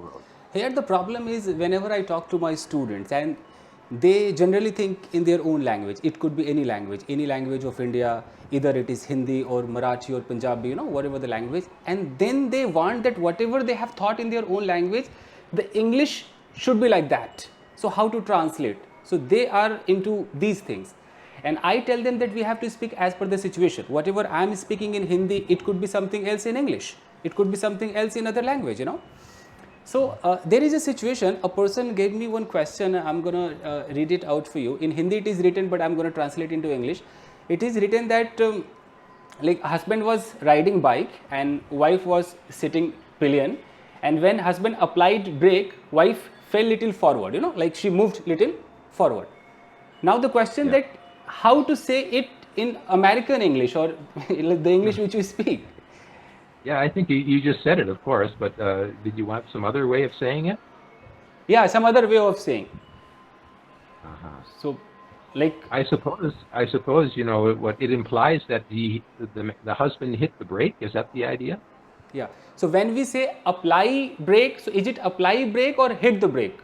world. Here the problem is whenever I talk to my students and they generally think in their own language. It could be any language of India, either it is Hindi or Marathi or Punjabi, whatever the language. And then they want that whatever they have thought in their own language, the English should be like that. So how to translate? So they are into these things. And I tell them that we have to speak as per the situation. Whatever I am speaking in Hindi, it could be something else in English. It could be something else in other language. So there is a situation, a person gave me one question, I'm going to read it out for you. In Hindi it is written, but I'm going to translate into English. It is written that like husband was riding bike and wife was sitting pillion, and when husband applied brake, wife fell little forward, like she moved little forward. Now the question that how to say it in American English or the English which we speak. Yeah, I think you just said it, of course, but did you want some other way of saying it? Yeah, some other way of saying. So, like I suppose what it implies that the husband hit the brake. Is that the idea? yeah. So when we say apply brake, so is it apply brake or hit the brake?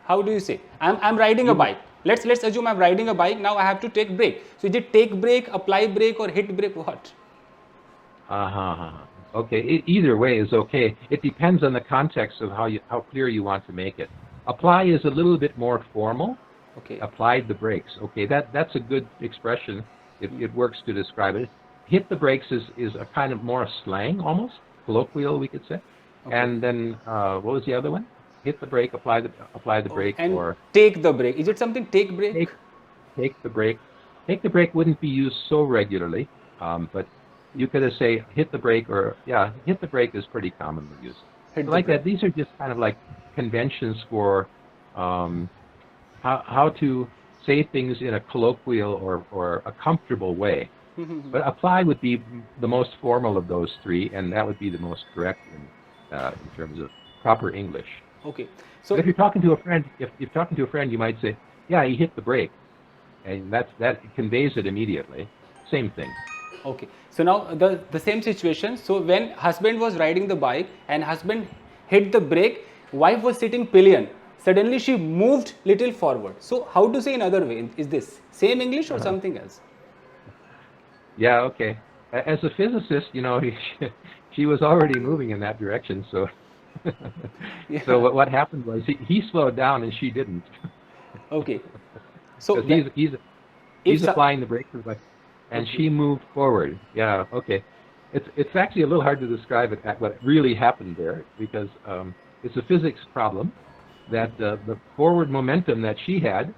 How do you say? I'm riding a bike. Let's assume I'm riding a bike. Now I have to take brake. So is it take brake, apply brake, or hit brake? What? Okay, either way is okay. It depends on the context of how clear you want to make it. Apply is a little bit more formal. Okay. Applied the brakes. Okay, that's a good expression. It works to describe it. Hit the brakes is a kind of more slang, almost colloquial, we could say. Okay. And then what was the other one? Hit the brake, apply the brake, and or take the brake. Is it something take brake? Take the brake. Take the brake wouldn't be used so regularly, but you could say hit the brake, or hit the brake is pretty commonly used. Like that. These are just kind of like conventions for how to say things in a colloquial or a comfortable way. But apply would be the most formal of those three, and that would be the most correct in terms of proper English. Okay. So but if you're talking to a friend, you might say, "Yeah, he hit the brake," and that conveys it immediately. Same thing. Okay. So now the same situation. So when husband was riding the bike and husband hit the brake, wife was sitting pillion. Suddenly she moved little forward. So how to say in other way? Is this same English or something else? Yeah. Okay. As a physicist, she was already moving in that direction. So, so what happened was he slowed down and she didn't. Okay. So he's applying the brake to the bike. And she moved forward. Yeah, okay. It's actually a little hard to describe what really happened there, because it's a physics problem that the forward momentum that she had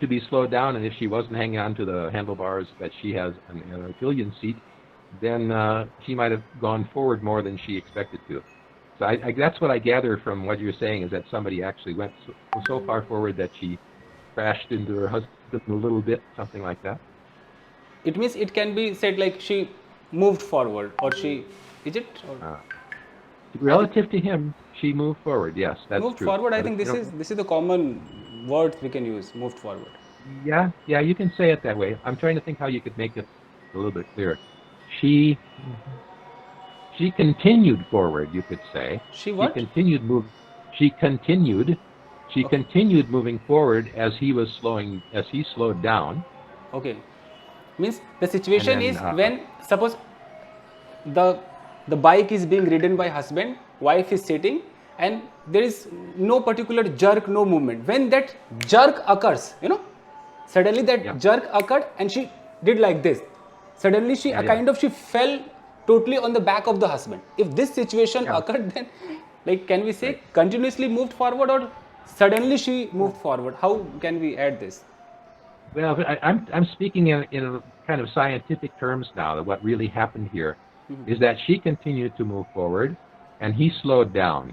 to be slowed down, and if she wasn't hanging on to the handlebars that she has in a pillion seat, then she might have gone forward more than she expected to. So that's what I gather from what you're saying, is that somebody actually went so far forward that she crashed into her husband a little bit, something like that. It means it can be said like she moved forward, or she, is it? Relative to him, she moved forward. Yes, that's moved true. Forward. I think this is the common word we can use. Moved forward. Yeah, you can say it that way. I'm trying to think how you could make it a little bit clearer. She continued forward, you could say. She what? She continued moving forward as he slowed down. Okay. Means the situation is when suppose the bike is being ridden by husband, wife is sitting, and there is no particular jerk, no movement. When that jerk occurs, suddenly that jerk occurred and she did like this. Suddenly she she fell totally on the back of the husband. If this situation occurred, then like can we say continuously moved forward or suddenly she moved forward? How can we add this? Well, I'm speaking in kind of scientific terms now. That what really happened here is that she continued to move forward, and he slowed down.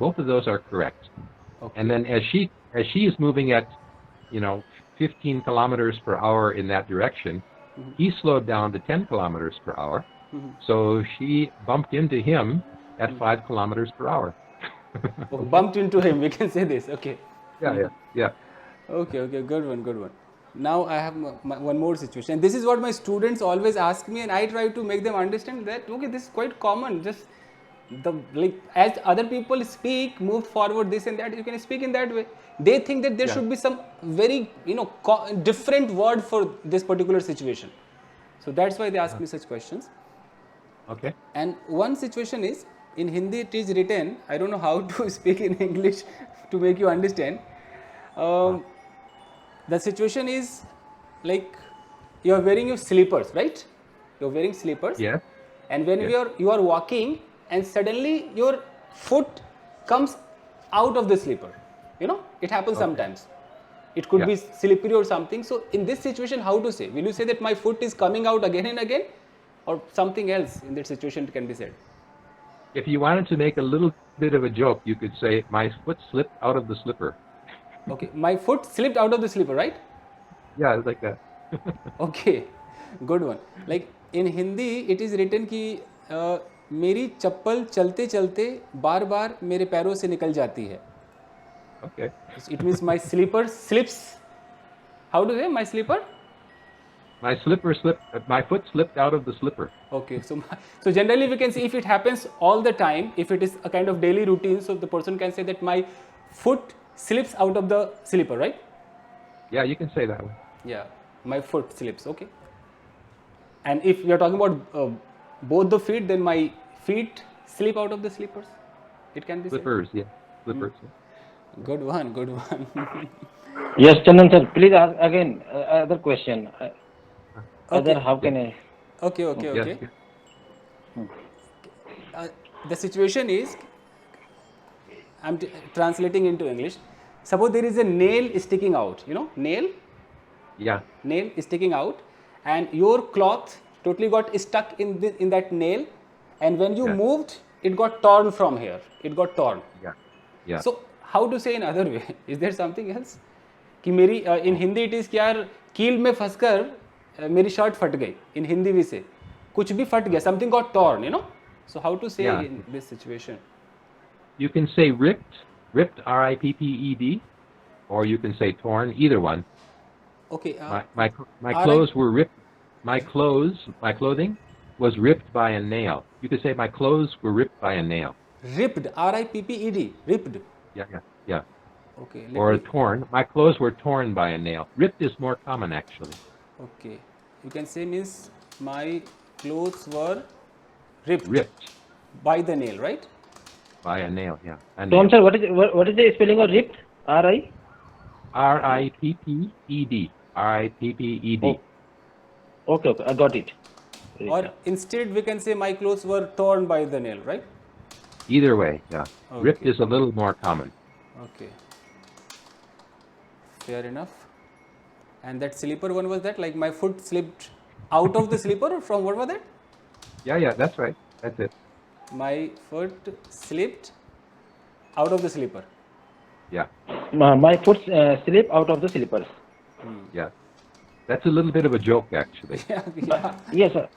Both of those are correct. Okay. And then as she is moving at 15 kilometers per hour in that direction, he slowed down to 10 kilometers per hour. So she bumped into him at 5 kilometers per hour. Okay. Bumped into him. We can say this. Okay. Yeah. Okay. Good one. Now I have one more situation. This is what my students always ask me, and I try to make them understand that okay, this is quite common. Just as other people speak, move forward, this and that, you can speak in that way. They think that there should be some very different word for this particular situation. So that's why they ask me such questions. Okay. And one situation is, in Hindi it is written, I don't know how to speak in English to make you understand. The situation is like you are wearing your slippers, right? You are wearing slippers. Yeah. And when Yes. you are walking and suddenly your foot comes out of the slipper. It happens sometimes. It could be slippery or something. So in this situation, how to say? Will you say that my foot is coming out again and again, or something else in that situation can be said? If you wanted to make a little bit of a joke, you could say, "My foot slipped out of the slipper." Okay, my foot slipped out of the slipper, right? Yeah, it's like that. Okay, good one. Like in Hindi, it is written कि मेरी चप्पल चलते चलते बार बार मेरे पैरों से निकल जाती है. Okay. It means my slipper slips. How to say my slipper? My foot slipped out of the slipper. Okay, so generally we can say if it happens all the time, if it is a kind of daily routine, so the person can say that my foot slips out of the slipper, right? Yeah, you can say that one. Yeah, my foot slips. Okay. And if you are talking about both the feet, then my feet slip out of the slippers. It can be Slippers, yeah. Slippers. Yeah. said. Good one, good one. Yes, Chandan sir, please ask again other question. Other, Okay. how can I? Okay. Yes, yes. The situation is, I'm translating into English. Suppose there is a nail sticking out, nail Yeah. is sticking out, and your cloth totally got stuck in that nail, and when you Yeah. moved, it got torn from here. It got torn. Yeah. Yeah. So how to say in other way? Is there something else? कि मेरी in Hindi it is कि यार कील में फंसकर मेरी shirt फट गई. In Hindi we say कुछ भी फट गया. Something got torn. So how to say Yeah. in this situation? You can say ripped, R-I-P-P-E-D, or you can say torn, either one. Okay. My clothes were ripped. My clothing was ripped by a nail. You could say my clothes were ripped by a nail. Ripped, R-I-P-P-E-D, ripped. Yeah. Okay. Or torn. My clothes were torn by a nail. Ripped is more common, actually. Okay. You can say means my clothes were ripped Ripped by the nail, right? by a nail, yeah. A Tom nail. sir, what is the spelling of ripped? R-I? R-I-P-P-E-D. R-I-P-P-E-D. Oh. Okay, I got it. Or instead we can say my clothes were torn by the nail, right? Either way, yeah. Ripped Okay. is a little more common. Okay. Fair enough. And that slipper one was that, like my foot slipped out of the slipper, or from what was that? Yeah, that's right. That's it. My foot slipped out of the slipper. Yeah, My foot slip out of the slippers. yeah. That's a little bit of a joke, actually. Yeah. Yes, sir.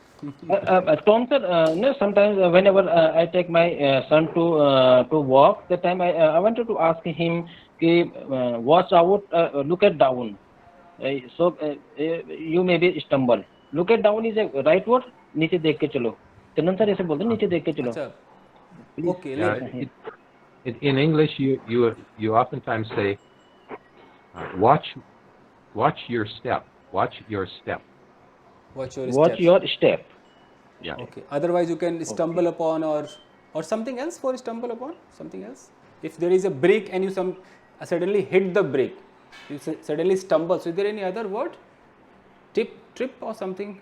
Tom sir, sometimes whenever I take my son to walk, that time I wanted to ask him, watch out, look at down. So you may be stumble. Look at down is a right word. नीचे देख के चलो. चंदन sir ऐसे बोलते हैं, नीचे देख के चलो. अच्छा. Okay. Yeah, in English, you oftentimes say, watch your step. Watch your step. Watch your Watch steps. your step. Yeah. Okay. Otherwise, you can stumble upon or something else for stumble upon. Something else. If there is a brick and you suddenly hit the brick, you suddenly stumble. So, is there any other word? Trip or something?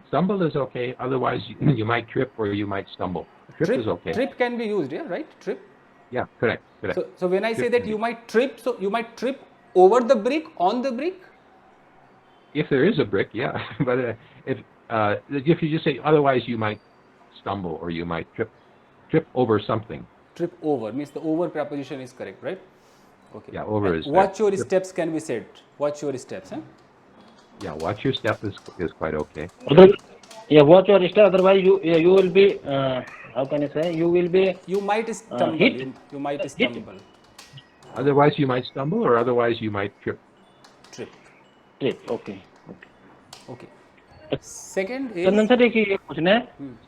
Stumble is okay. Otherwise, you might trip or you might stumble. Trip is okay. Trip can be used, yeah, right? Trip. Yeah, correct. So when I say Trip that can you be- might trip, so you might trip over the brick, on the brick. If there is a brick, yeah. But if you just say otherwise, you might stumble or you might trip over something. Trip over means the over preposition is correct, right? Okay. Yeah, over And is watch your trip. steps can be said. Watch your steps, huh? Yeah, watch your step is quite okay. Yeah, watch your step. Otherwise, you will be how can I say? You will be You might stumble. hit. You might stumble. Otherwise, you might stumble or otherwise you might trip. Trip. trip. Okay. Okay. Second Chandan is sir एक ये पूछना है,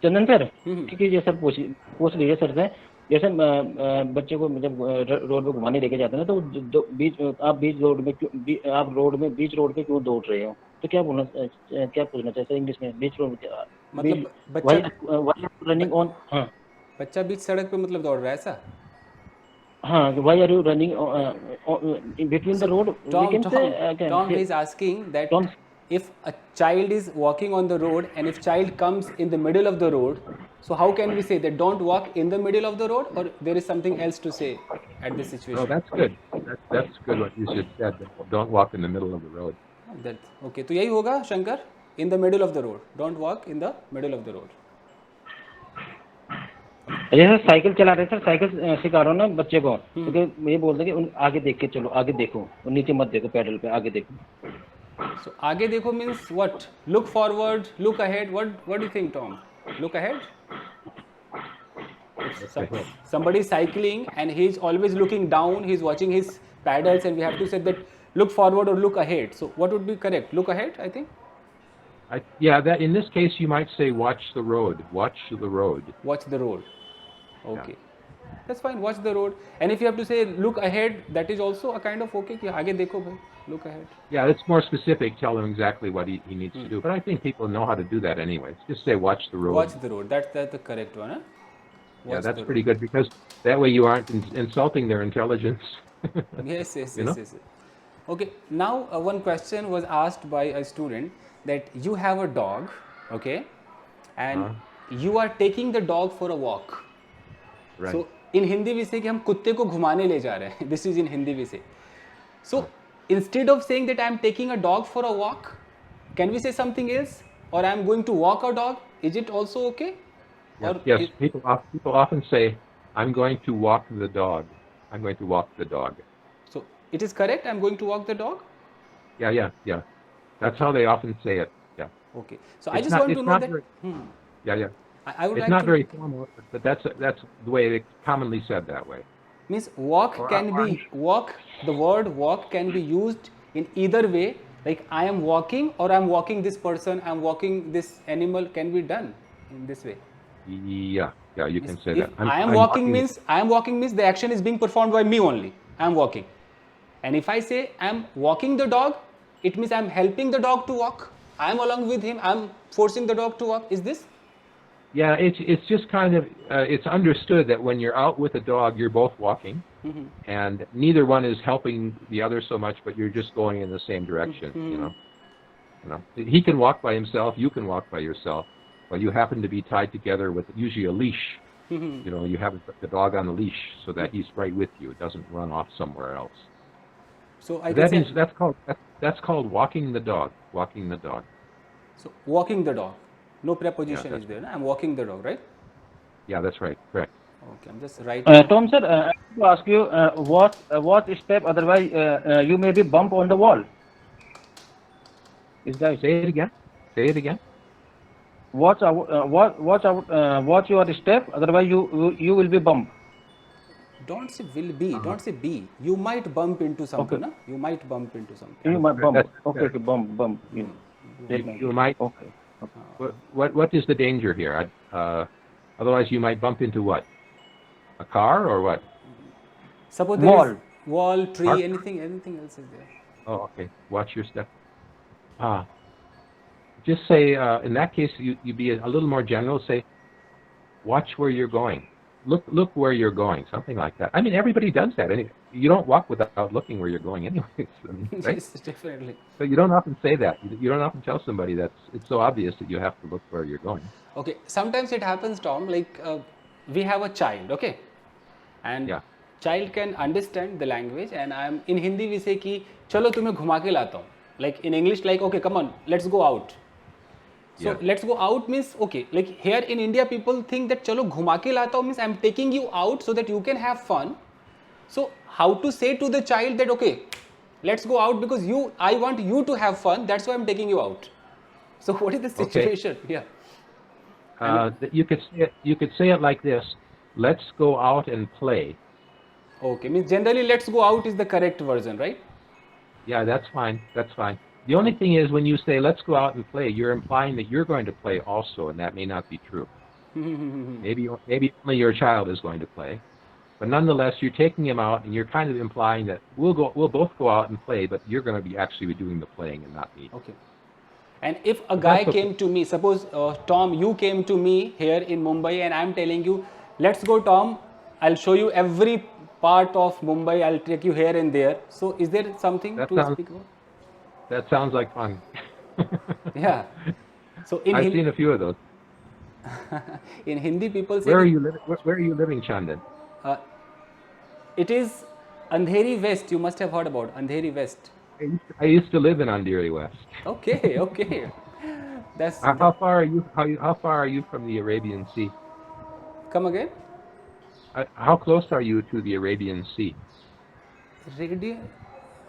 चंदन sir ठीक है, ये sir पूछ लीजिए sir से, जैसे बच्चे को मतलब रोड पे घुमाने लेके जाते हैं ना, तो आप बीच रोड में बीच रोड पे क्यों दौड़ रहे हो, तो क्या पूछना चाहिए सर इंग्लिश में, बीच रोड मतलब वाई रनिंग ऑन, हाँ बच्चा बीच सड़क पे मतलब दौड़ रहा है ऐसा? हाँ, why are you running between the So road, we can Tom से is asking that Tom, if a child is walking on the road and if child comes in the middle of the road, so how can we say that don't walk in the middle of the road, or there is something else to say at this Oh, situation? that's good. That's good what you should said. Don't walk in the middle of the road. That okay, तो यही होगा Shankar, in the middle of the road. Don't walk in the middle of the road. जैसे cycle चला रहे sir, cycle सिखा रहा हूँ ना बच्चे को, तो ये बोलते हैं कि आगे देख के चलो, आगे देखो और नीचे मत देखो पेडल पे, आगे देखो. So आगे देखो means what? Look forward, look ahead. What do you think, Tom? Look ahead. If somebody is cycling and he is always looking down, he is watching his paddles, and we have to say that look forward or look ahead. So what would be correct? Look ahead, I think. Yeah, that in this case you might say watch the road. Watch the road. Watch the road. Okay. That's fine. Watch the road. And if you have to say look ahead, that is also a kind of okay. कि आगे देखो भाई. Look ahead. Yeah, it's more specific. Tell him exactly what he needs to do. But I think people know how to do that anyways. Just say watch the road. Watch the road. That's the correct one. Huh? Yeah, that's pretty good because that way you aren't insulting their intelligence. Yes. You know? Yes. Okay. Now one question was asked by a student that you have a dog, okay, and you are taking the dog for a walk. Right. So in Hindi we say कि हम कुत्ते को घुमाने ले जा रहे हैं. This is in Hindi we say. So instead of saying that I am taking a dog for a walk, can we say something else? Or I am going to walk a dog? Is it also okay? Yes. People often say, "I'm going to walk the dog." I'm going to walk the dog. So it is correct. I'm going to walk the dog. Yeah. That's how they often say it. Yeah. Okay. So I just want to know that. Yeah. I would it's like not to very formal, but that's the way it's commonly said that way. Means walk can be walk. The word walk can be used in either way. Like I am walking or I am walking this person. I am walking this animal. Can be done in this way. Yeah. You can say If that. I am walking means the action is being performed by me only. I am walking. And if I say I am walking the dog, it means I am helping the dog to walk. I am along with him. I am forcing the dog to walk. Is this? Yeah, it's just kind of it's understood that when you're out with a dog, you're both walking, and neither one is helping the other so much, but you're just going in the same direction. You know, he can walk by himself, you can walk by yourself, but you happen to be tied together with usually a leash. You know, you have the dog on the leash so that he's right with you; it doesn't run off somewhere else. So I that's called walking the dog. Walking the dog. So walking the dog. No preposition is there. No? I'm walking the dog, right? Yeah, that's right. Correct. Okay, I'm just writing. Tom sir, I want to ask you what step, otherwise you may be bump on the wall. Is that? Say it again. Watch your step, otherwise you will be bump. Don't say will be. Don't say be. You might bump into something. Okay. No? You might bump into something. You might bump. Okay, bump. You might. Okay. What is the danger here? Otherwise, you might bump into what? A car or what? Suppose there is wall, tree, anything else is there. Oh, okay. Watch your step. Just say in that case you be a little more general. Say, watch where you're going. Look where you're going. Something like that. I mean, everybody does that. You don't walk without looking where you're going, anyways. Right? Yes, definitely. So you don't often say that. You don't often tell somebody that it's so obvious that you have to look where you're going. Okay. Sometimes it happens, Tom. Like we have a child, okay, and child can understand the language, and I'm in Hindi we say कि चलो तुम्हें घुमा के लाता हूँ. Like in English, like okay, come on, let's go out. So let's go out means okay. Like here in India, people think that चलो घुमा के लाता हूँ means I'm taking you out so that you can have fun. So how to say to the child that okay, let's go out because I want you to have fun. That's why I'm taking you out. So what is the situation? Okay. Yeah. You could say it like this. Let's go out and play. Okay, means generally let's go out is the correct version, right? Yeah, that's fine. The only thing is when you say let's go out and play, you're implying that you're going to play also, and that may not be true. Maybe only your child is going to play, but nonetheless you're taking him out, and you're kind of implying that we'll both go out and play, but you're going to be actually doing the playing and not me. Okay. And if a guy came to me, suppose Tom, you came to me here in Mumbai, and I'm telling you, let's go, Tom. I'll show you every part of Mumbai. I'll take you here and there. So, is there something to speak about? That sounds like fun. Yeah. So I've seen a few of those. In Hindi, people say. Where are you living? Where are you living, Chandan? It is Andheri West. You must have heard about Andheri West. I used to live in Andheri West. Okay, okay. That's how far are you? How far are you from the Arabian Sea? Come again? How close are you to the Arabian Sea?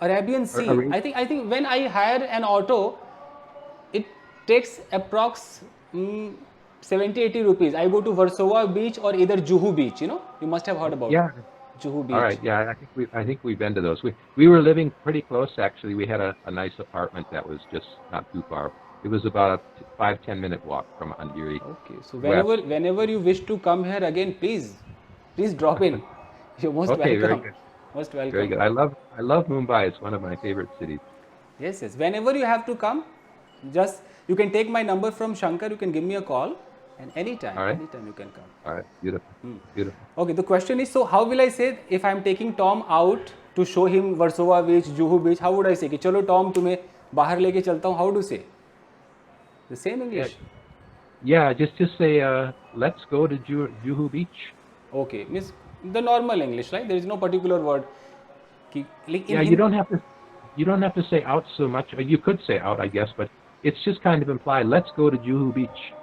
Arabian Sea. I think when I hire an auto, it takes approx 70-80 rupees. I go to Warsaw Beach or either Juhu Beach. You know, you must have heard about. Yeah. Juhu Beach. All right. Yeah, I think we've been to those. We were living pretty close actually. We had a nice apartment that was just not too far. It was about a 5-10 minute walk from Andheri. Okay. So whenever you wish to come here again, please drop in. You're most welcome. Very good. Most welcome. Very good. I love Mumbai. It's one of my favorite cities. Yes. Whenever you have to come, just you can take my number from Shankar. You can give me a call, and anytime you can come. All right. Beautiful. Beautiful. Okay. The question is, so how will I say if I'm taking Tom out to show him Warsaw Beach, Juhu Beach? How would I say कि चलो Tom तुम्हें बाहर लेके चलता हूँ? How to say? The same English. Yeah. Just say let's go to Juhu Beach. Okay. Means the normal English, right? There is no particular word. You don't have to say out so much. You could say out, I guess, but it's just kind of implied. Let's go to Juhu Beach.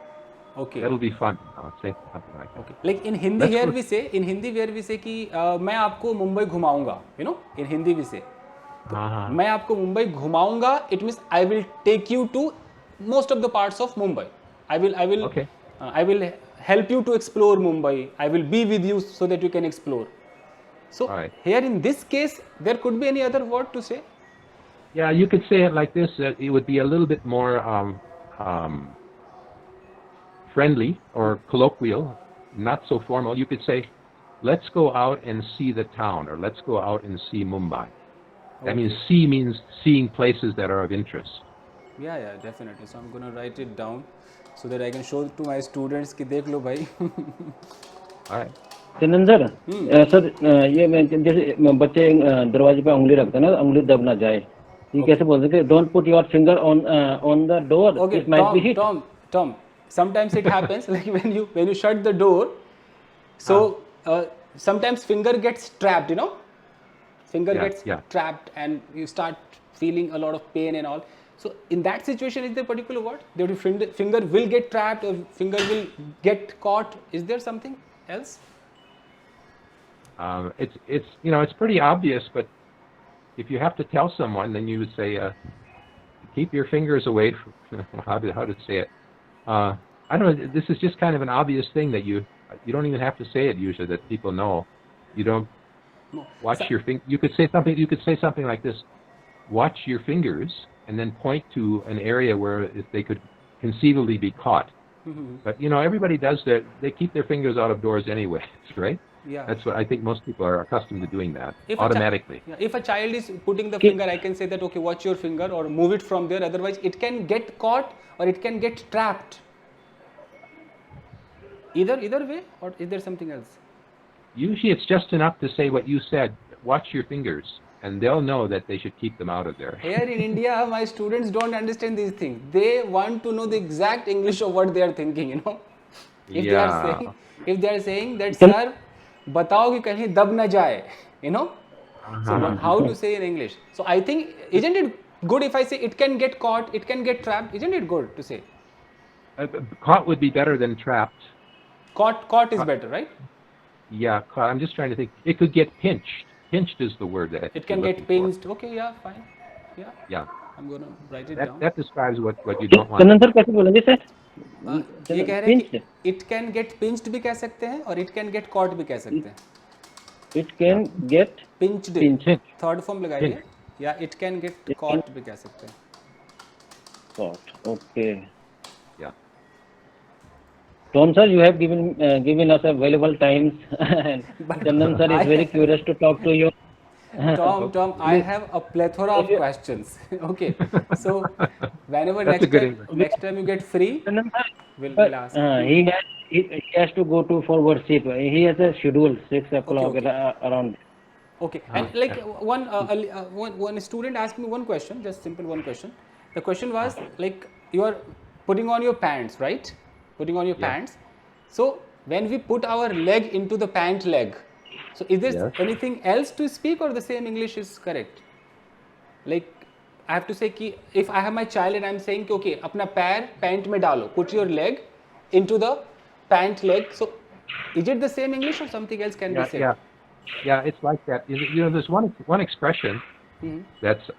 Okay. That'll be fun. I'll say something like that. Okay. Like in Hindi here we say, where we say कि मैं आपको मुंबई घुमाऊंगा. You know, in Hindi we say. मैं आपको मुंबई घुमाऊंगा. It means I will take you to most of the parts of Mumbai. I will. Okay. I will help you to explore Mumbai. I will be with you so that you can explore. So here in this case, there could be any other word to say. Yeah, you could say it like this. It would be a little bit more friendly or colloquial, not so formal. You could say, let's go out and see the town, or let's go out and see Mumbai. That means see means seeing places that are of interest. Yeah, definitely. So I'm going to write it down so that I can show it to my students कि देख लो भाई. All right. चंदन sir, sir ये जैसे बच्चे दरवाजे पे उंगली रखते हैं ना, उंगली दब ना जाए, ये कैसे बोल सकते हैं? Don't put your finger on the door. Okay, it might be hit. Tom. Sometimes it happens like when you shut the door. So sometimes finger gets trapped. You know, gets trapped, and you start feeling a lot of pain and all. So in that situation, is there a particular word? The finger will get trapped or finger will get caught. Is there something else? It's pretty obvious, but if you have to tell someone, then you would say, keep your fingers away from, how to say it. I don't know, this is just kind of an obvious thing that you don't even have to say it usually, that people know. You don't watch your finger. You could say something like this: watch your fingers, and then point to an area where they could conceivably be caught. But everybody does that. They keep their fingers out of doors anyway, right? Yeah. That's what I think most people are accustomed to doing that automatically. If a child is putting the finger, I can say that, okay, watch your finger or move it from there. Otherwise, it can get caught or it can get trapped. Either way, or is there something else? Usually it's just enough to say what you said. Watch your fingers, and they'll know that they should keep them out of there. Here in India, my students don't understand these things. They want to know the exact English of what they are thinking, If they are saying that, sir, बताओ कि कहीं दब ना जाए, So how to say in English? So I think, isn't it good if I say it can get caught, it can get trapped? Isn't it good to say? Caught would be better than trapped. Caught is better, right? Yeah, caught. I'm just trying to think. It could get pinched. Pinched is the word that it can get pinched. Okay, yeah, fine. Yeah. I'm gonna write it down. That describes what you don't want. Chandan sir कैसे बोलेंगे sir? ये कह रहे हैं कि it can get pinched भी कह सकते हैं और it can get caught भी कह सकते हैं. It can get pinched. Pinched. Third form लगाइए. या it can get caught भी कह सकते हैं. Short. Okay. Yeah. Tom sir, you have given us a valuable time, and But Chandan sir is very I, curious to talk to you. Tom, I Please, have a plethora if of you, questions. Okay, so whenever That's a good English. next time you get free, Chandan sir, we'll ask. he has to go to for worship. He has a schedule 6 Okay, o'clock okay. around. Okay, Uh, and like one student asked me one question, just simple one question. The question was like you are putting on your pants, right? Putting on your yeah. pants. So when we put our leg into the pant leg, so is there Yes. anything else to speak or the same English is correct? Like I have to say कि if I have my child and I'm saying कि okay अपना पैर pant में डालो, put your leg into the pant leg. So is it the same English or something else can be Yeah. said? Yeah. Yeah. It's like that. There's one expression that's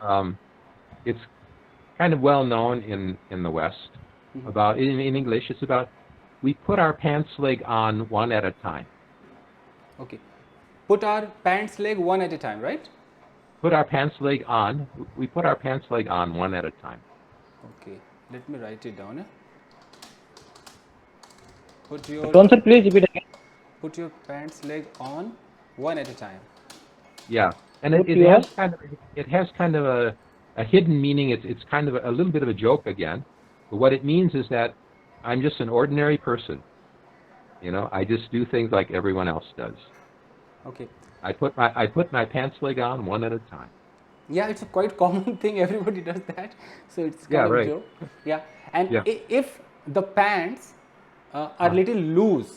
it's kind of well known in the West about in English. It's about we put our pants leg on one at a time. Okay. Put our pants leg one at a time, right? Put our pants leg on. We put our pants leg on one at a time. Okay. Let me write it down. Put your Tom sir, please repeat again. put your pants leg on one at a time. Yeah, and Put it your has kind of a hidden meaning. It's kind of a little bit of a joke again, but what it means is that I'm just an ordinary person. You know, I just do things like everyone else does. Okay. I put my pants leg on one at a time. Yeah, it's a quite common thing. Everybody does that, so it's Yeah, kind of right. joke. Yeah, and Yeah. if the pants are Uh, little loose,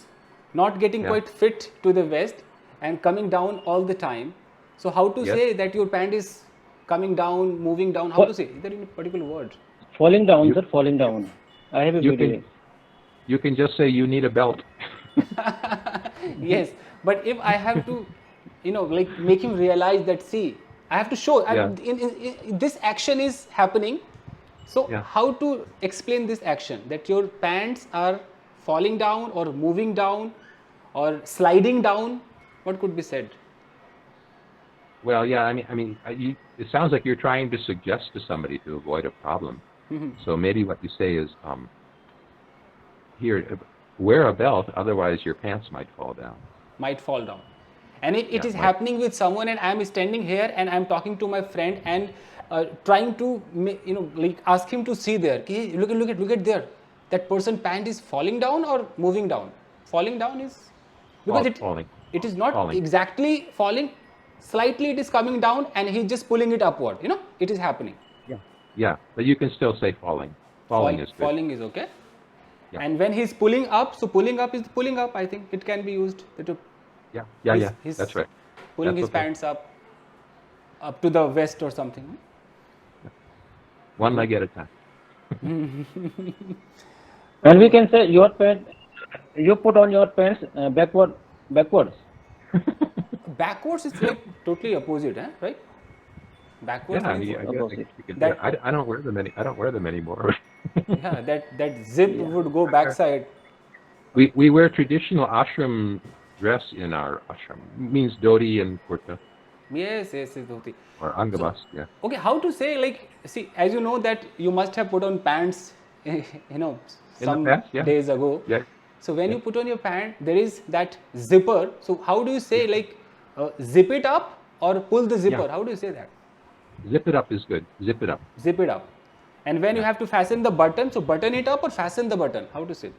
not getting yeah. quite fit to the waist and coming down all the time, so how to Yes. say that your pant is coming down, moving down? How What? to say? Is there any particular word? Falling down, You sir, falling down. I have a you video. can just say you need a belt. Yes, but if I have to, like make him realize that, see, I have to show, Yeah. this action is happening. So, Yeah. how to explain this action that your pants are falling down or moving down or sliding down? What could be said? Well, yeah. It sounds like you're trying to suggest to somebody to avoid a problem. So maybe what you say is, here, wear a belt, otherwise your pants might fall down. Might fall down. And if it Yeah, is might. happening with someone and I am standing here and I am talking to my friend and trying to like ask him to see there, okay, look at there, that person pant is falling down or moving down. Falling down is because Falling. it is not Falling. exactly falling, slightly it is coming down and he's just pulling it upward, it is happening. Yeah. Yeah, but you can still say falling. Falling is good. Falling is okay. Yeah. And when he's pulling up, so pulling up is pulling up, I think it can be used to Yeah. That's right. pulling That's his okay. pants up to the vest or something. One leg at a time. And we can say your pants, you put on your pants backwards. Backwards is like totally opposite, right? Backwards Yeah, means I what? guess Opposite. you can do That- it. I don't wear them I don't wear them anymore. Yeah, that zip would go backside. We wear traditional ashram dress in our ashram. It means dhoti and kurta Yes, dhoti. or angabas. Yeah. Okay, how to say, like, see, as you know that you must have put on pants, some past, yeah. days ago. Yeah. So when you put on your pant, there is that zipper. So how do you say, like, zip it up or pull the zipper? Yeah. How do you say that? Zip it up is good. Zip it up. Zip it up. And when you have to fasten the button, so button it up or fasten the button? How to say?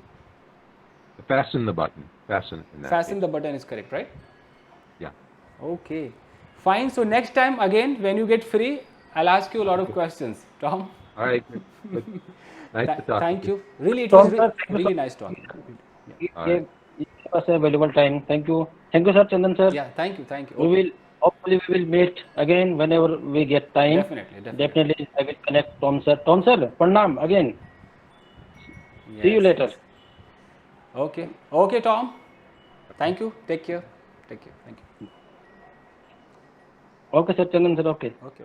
Fasten the button. Fasten in that Fasten case. the button is correct, right? Yeah. Okay. Fine. So next time again, when you get free, I'll ask you a lot of questions. Tom, All right. Good. Nice to talk thank to you. Really, it was Tom, sir, thank you really so- nice talking. It All right. gave us a valuable time. Thank you, sir, Chandan sir. Yeah, thank you. We will hopefully we will meet again whenever we get time. Definitely. Definitely, I will connect Tom sir. Tom sir, pranam again. See you Yes, later. yes. Okay, Tom. Thank you. Take care. Thank you. Okay, sir, Chandan sir. Okay. Okay.